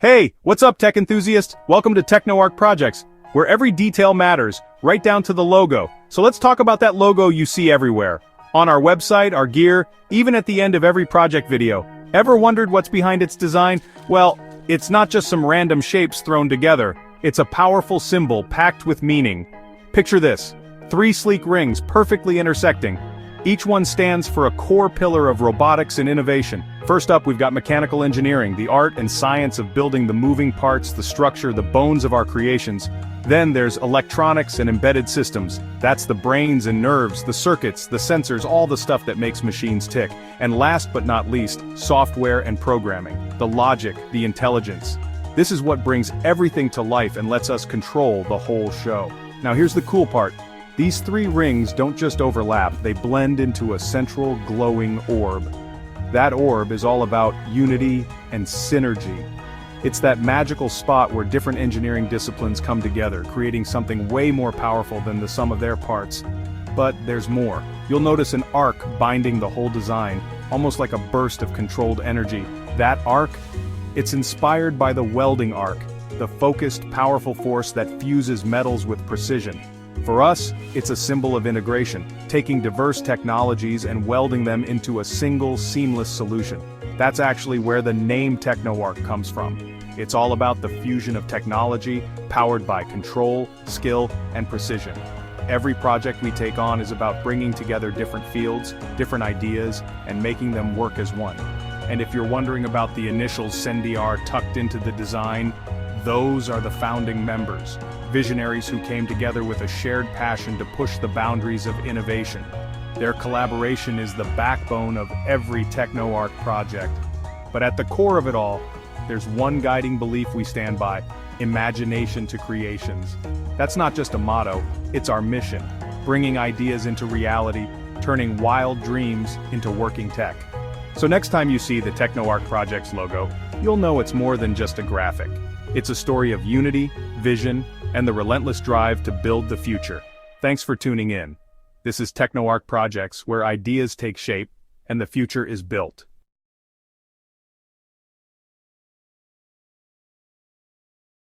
Hey, what's up tech enthusiasts? Welcome to Technoarc Projects, where every detail matters, right down to the logo. So let's talk about that logo you see everywhere. On our website, our gear, even at the end of every project video. Ever wondered what's behind its design? Well, it's not just some random shapes thrown together. It's a powerful symbol packed with meaning. Picture this: 3 sleek rings perfectly intersecting. Each one stands for a core pillar of robotics and innovation. First up, we've got mechanical engineering, the art and science of building the moving parts, the structure, the bones of our creations. Then there's electronics and embedded systems. That's the brains and nerves, the circuits, the sensors, all the stuff that makes machines tick. And last but not least, software and programming, the logic, the intelligence. This is what brings everything to life and lets us control the whole show. Now here's the cool part. These 3 rings don't just overlap, they blend into a central glowing orb. That orb is all about unity and synergy. It's that magical spot where different engineering disciplines come together, creating something way more powerful than the sum of their parts. But there's more. You'll notice an arc binding the whole design, almost like a burst of controlled energy. That arc? It's inspired by the welding arc, the focused, powerful force that fuses metals with precision. For us, it's a symbol of integration, taking diverse technologies and welding them into a single, seamless solution. That's actually where the name Technoarc comes from. It's all about the fusion of technology, powered by control, skill, and precision. Every project we take on is about bringing together different fields, different ideas, and making them work as one. And if you're wondering about the initials SNDR tucked into the design, those are the founding members, visionaries who came together with a shared passion to push the boundaries of innovation. Their collaboration is the backbone of every Technoarc project. But at the core of it all, there's one guiding belief we stand by: imagination to creations. That's not just a motto, it's our mission, bringing ideas into reality, turning wild dreams into working tech. So next time you see the Technoarc Projects logo, you'll know it's more than just a graphic. It's a story of unity, vision, and the relentless drive to build the future. Thanks for tuning in. This is Technoarc Projects, where ideas take shape and the future is built.